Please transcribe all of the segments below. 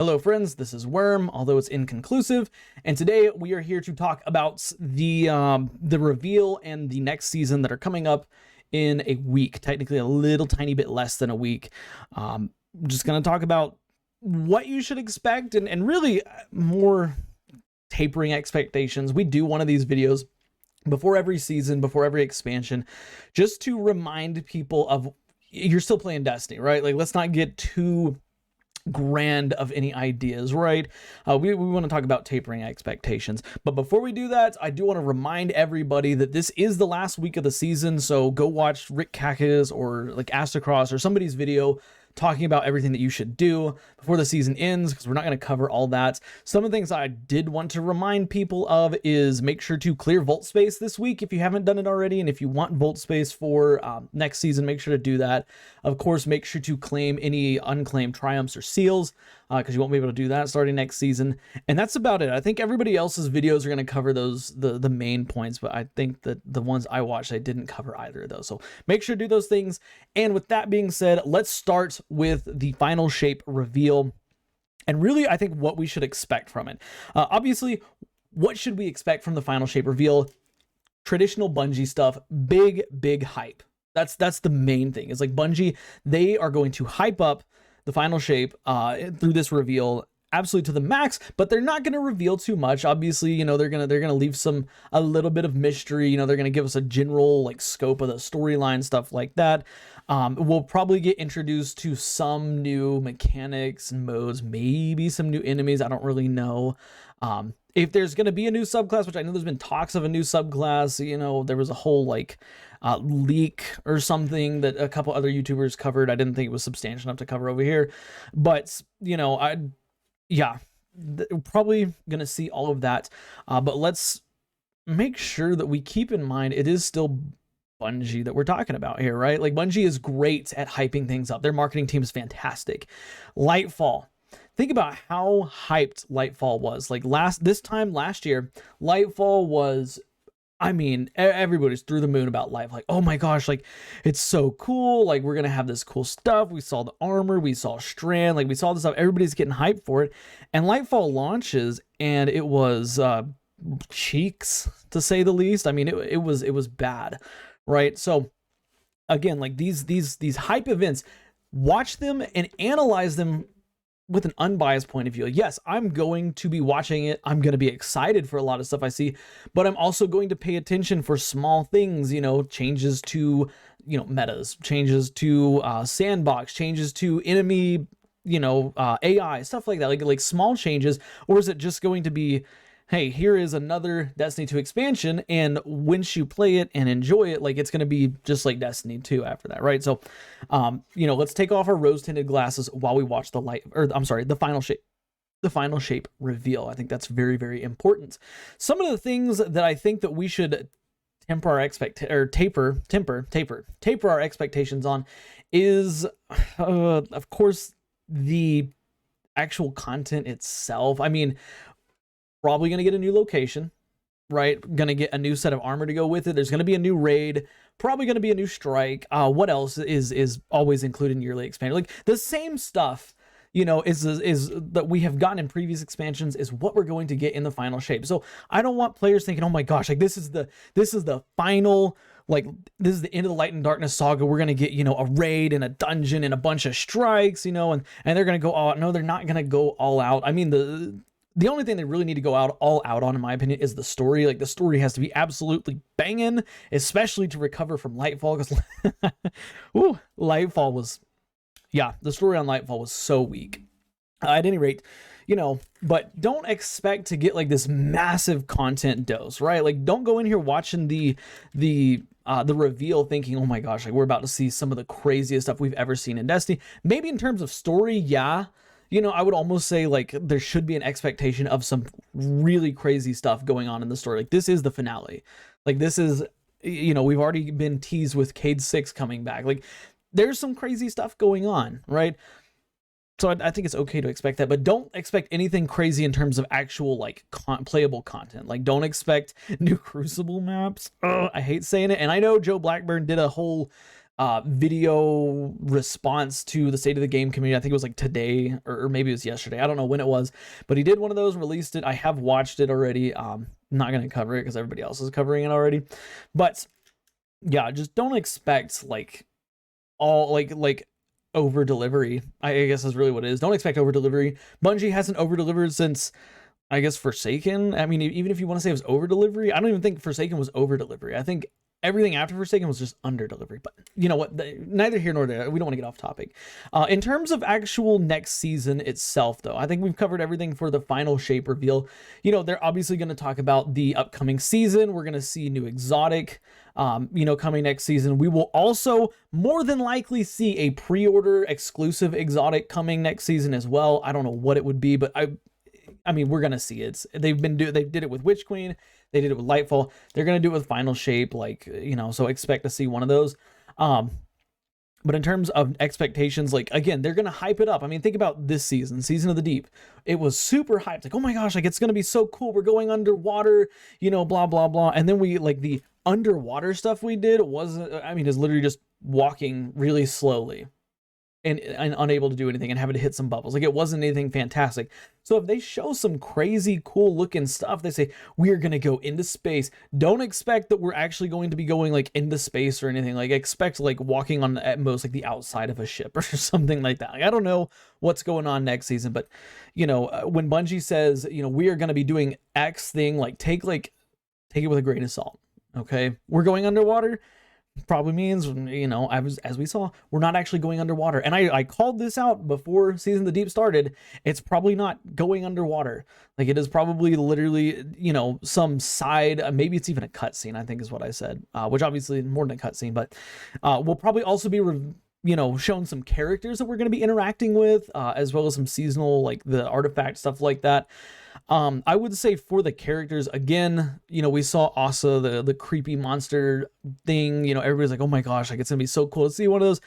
Hello friends, this is Worm, although it's inconclusive, and today we are here to talk about the reveal and the next season that are coming up in a week, technically a little tiny bit less than a week. I'm just going to talk about what you should expect and really more tapering expectations. We do one of these videos before every season, before every expansion, just to remind people of you're still playing Destiny, right? Like, let's not get too grand of any ideas, right? We want to talk about tapering expectations, but before we do that, I do want to remind everybody that this is the last week of the season, so go watch Rick Kaka's or like Astacross or somebody's video talking about everything that you should do before the season ends, because we're not going to cover all that. Some of the things I did want to remind people of is make sure to clear vault space this week if you haven't done it already, and if you want vault space for next season, make sure to do that. Of course, make sure to claim any unclaimed triumphs or seals, because you won't be able to do that starting next season. And that's about it. I think everybody else's videos are going to cover those the main points, but I think that the ones I watched, I didn't cover either of those. So make sure to do those things. And with that being said, let's start with the final shape reveal, and really I think what we should expect from it. Obviously, what should we expect from the final shape reveal? Traditional Bungie stuff, big hype. That's the main thing. It's like Bungie, they are going to hype up the final shape through this reveal absolutely to the max, but they're not going to reveal too much. Obviously, you know, they're gonna leave a little bit of mystery. You know, they're gonna give us a general like scope of the storyline, stuff like that. We'll probably get introduced to some new mechanics and modes, maybe some new enemies. I don't really know. If there's going to be a new subclass, which I know there's been talks of a new subclass, you know, there was a whole like leak or something that a couple other YouTubers covered. I didn't think it was substantial enough to cover over here, but you know, probably going to see all of that. But let's make sure that we keep in mind it is still Bungie that we're talking about here, right? Like, Bungie is great at hyping things up. Their marketing team is fantastic. Lightfall. Think about how hyped Lightfall was. Like this time last year, Lightfall was, I mean, everybody's through the moon about Life. Like, oh my gosh, like, it's so cool. Like, we're going to have this cool stuff. We saw the armor. We saw Strand. Like, we saw this stuff. Everybody's getting hyped for it. And Lightfall launches, and it was cheeks, to say the least. I mean, it was bad, right? So, again, like, these hype events, watch them and analyze them with an unbiased point of view. Yes, I'm going to be watching it. I'm going to be excited for a lot of stuff I see, but I'm also going to pay attention for small things, you know, changes to, you know, metas, changes to sandbox, changes to enemy, you know, AI, stuff like that, like small changes. Or is it just going to be, hey, here is another Destiny 2 expansion, and once you play it and enjoy it, like, it's going to be just like Destiny 2 after that, right? So, you know, let's take off our rose-tinted glasses while we watch the final shape reveal. I think that's very, very important. Some of the things that I think that we should taper our expectations on is, of course, the actual content itself. I mean, probably going to get a new location, right? Going to get a new set of armor to go with it. There's going to be a new raid, probably going to be a new strike. What else is always included in yearly expansion? Like, the same stuff, you know, is that we have gotten in previous expansions is what we're going to get in the final shape. So I don't want players thinking, oh my gosh, like, this is the final, like, this is the end of the Light and Darkness saga. We're going to get, you know, a raid and a dungeon and a bunch of strikes, you know, and they're going to go all out. No, they're not going to go all out. I mean, the only thing they really need to go all out on, in my opinion, is the story. Like, the story has to be absolutely banging, especially to recover from Lightfall, because Lightfall was, the story on Lightfall was so weak. At any rate, you know, but don't expect to get like this massive content dose, right? Like, don't go in here watching the reveal thinking, oh my gosh, like, we're about to see some of the craziest stuff we've ever seen in Destiny. Maybe in terms of story, yeah. You know, I would almost say, like, there should be an expectation of some really crazy stuff going on in the story. Like, this is the finale. Like, this is, you know, we've already been teased with Cade 6 coming back. Like, there's some crazy stuff going on, right? So I think it's okay to expect that, but don't expect anything crazy in terms of actual, like, playable content. Like, don't expect new Crucible maps. Ugh, I hate saying it. And I know Joe Blackburn did a whole video response to the state of the game community. I think it was like today or maybe it was yesterday. I don't know when it was, but he did one of those, released it. I have watched it already. Not going to cover it because everybody else is covering it already. But yeah, just don't expect like all like over delivery. I guess is really what it is. Don't expect over delivery. Bungie hasn't over delivered since, I guess, Forsaken. I mean, even if you want to say it was over delivery, I don't even think Forsaken was over delivery. I think everything after Forsaken was just under delivery. But you know what? Neither here nor there. We don't want to get off topic. In terms of actual next season itself, though, I think we've covered everything for the final shape reveal. You know, they're obviously going to talk about the upcoming season. We're going to see new exotic, you know, coming next season. We will also more than likely see a pre-order exclusive exotic coming next season as well. I don't know what it would be, but I mean, we're gonna see it. They did it with Witch Queen. They did it with Lightfall. They're gonna do it with Final Shape, like, you know. So expect to see one of those. But in terms of expectations, like, again, they're gonna hype it up. I mean, think about this season, Season of the Deep. It was super hyped. Like, oh my gosh, like it's gonna be so cool. We're going underwater, you know, blah blah blah. And then we like the underwater stuff we did wasn't. I mean, is literally just walking really slowly. And unable to do anything and having to hit some bubbles. Like, it wasn't anything fantastic. So if they show some crazy cool looking stuff, they say we are going to go into space, don't expect that we're actually going to be going like into space or anything. Like, expect like walking on at most like the outside of a ship or something like that. Like, I don't know what's going on next season, but you know, when Bungie says, you know, we are going to be doing X thing, like take it with a grain of salt. Okay, we're going underwater. Probably means, you know, as we saw, we're not actually going underwater. And I called this out before Season of the Deep started. It's probably not going underwater. Like, it is probably literally, you know, some side, maybe it's even a cutscene, I think is what I said, which obviously more than a cutscene, but we'll probably also be, you know, shown some characters that we're going to be interacting with, as well as some seasonal, like the artifact stuff like that. I would say for the characters, again, you know, we saw Asa, the creepy monster thing. You know, everybody's like, oh my gosh, like it's gonna be so cool to see one of those.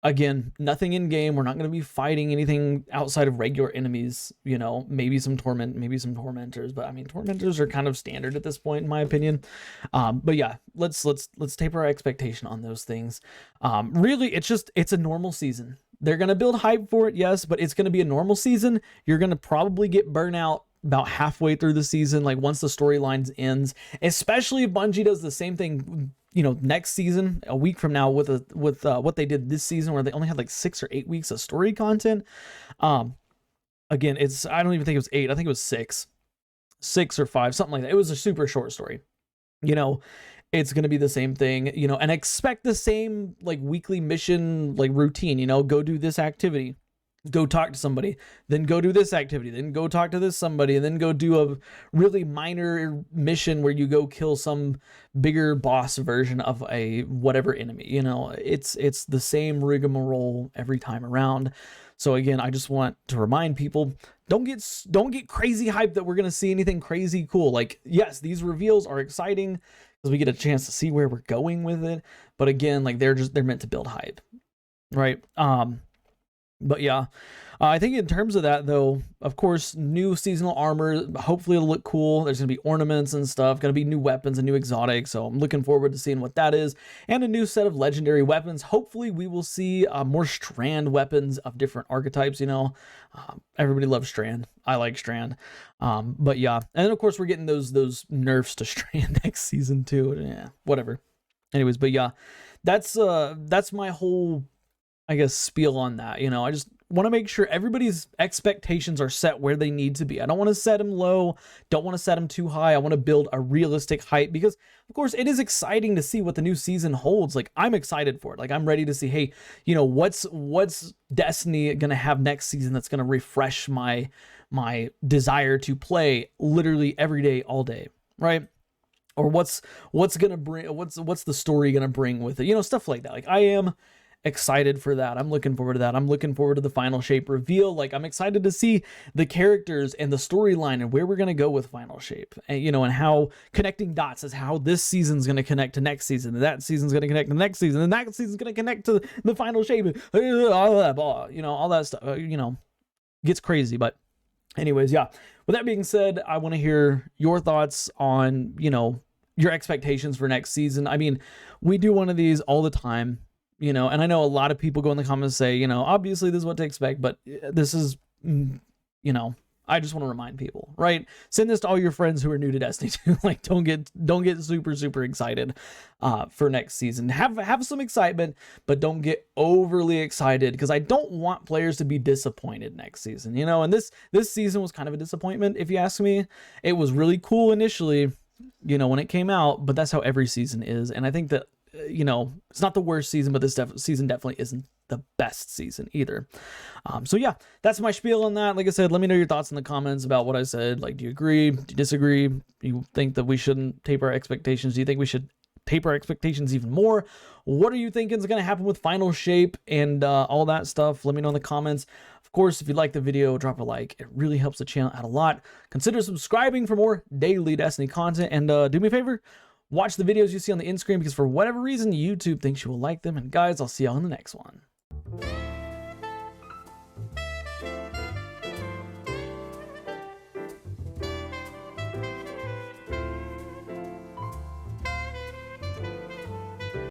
Again, nothing in game. We're not gonna be fighting anything outside of regular enemies. You know, maybe some tormentors, but I mean, tormentors are kind of standard at this point, in my opinion. But yeah, let's taper our expectation on those things. Really, it's a normal season. They're gonna build hype for it, yes, but it's gonna be a normal season. You're gonna probably get burnout about halfway through the season, like once the storylines ends, especially if Bungie does the same thing, you know, next season, a week from now, with what they did this season, where they only had like 6 or 8 weeks of story content. Again, I don't even think it was 8. I think it was 6 or 5, something like that. It was a super short story. You know, it's going to be the same thing, you know, and expect the same like weekly mission, like routine, you know, go do this activity, go talk to somebody, then go do this activity, then go talk to this somebody, and then go do a really minor mission where you go kill some bigger boss version of a whatever enemy. You know, it's the same rigmarole every time around. So again, I just want to remind people, don't get crazy hyped that we're going to see anything crazy cool. Like, yes, these reveals are exciting because we get a chance to see where we're going with it, but again, like they're meant to build hype, right? But yeah, I think in terms of that, though, of course, new seasonal armor, hopefully it'll look cool. There's going to be ornaments and stuff, going to be new weapons and new exotics. So I'm looking forward to seeing what that is. And a new set of legendary weapons. Hopefully we will see more Strand weapons of different archetypes, you know. Everybody loves Strand. I like Strand. But yeah, and then of course we're getting those nerfs to Strand next season too. Yeah, whatever. Anyways, but yeah, that's my whole, I guess, spiel on that. You know, I just want to make sure everybody's expectations are set where they need to be. I don't want to set them low, don't want to set them too high. I want to build a realistic hype because, of course, it is exciting to see what the new season holds. Like, I'm excited for it. Like, I'm ready to see, hey, you know, what's Destiny going to have next season that's going to refresh my desire to play literally every day, all day, right? Or what's going to bring, what's the story going to bring with it? You know, stuff like that. Like, I am excited for that. I'm looking forward to that. I'm looking forward to the Final Shape reveal. Like, I'm excited to see the characters and the storyline and where we're going to go with Final Shape, and you know, and how connecting dots is how this season's going to connect to next season, and that season's going to connect to the next season, and that season's going to connect to the Final Shape, all that blah, you know, all that stuff, you know, gets crazy. But anyways, yeah, with that being said, I want to hear your thoughts on, you know, your expectations for next season. I mean, we do one of these all the time. you know, and I know a lot of people go in the comments and say, you know, obviously this is what to expect, but this is, you know, I just want to remind people, right? Send this to all your friends who are new to Destiny 2. Like, don't get super excited for next season. Have some excitement, but don't get overly excited, because I don't want players to be disappointed next season, you know. And this season was kind of a disappointment, if you ask me. It was really cool initially, you know, when it came out, but that's how every season is. And I think that, you know, it's not the worst season, but this season definitely isn't the best season either. So yeah, that's my spiel on that. Like I said, let me know your thoughts in the comments about what I said. Like, do you agree? Do you disagree? Do you think that we shouldn't taper our expectations? Do you think we should taper our expectations even more? What are you thinking is going to happen with Final Shape and all that stuff? Let me know in the comments. Of course, if you like the video, drop a like. It really helps the channel out a lot. Consider subscribing for more daily Destiny content, and do me a favor, watch the videos you see on the end screen, because for whatever reason, YouTube thinks you will like them. And guys, I'll see y'all in the next one.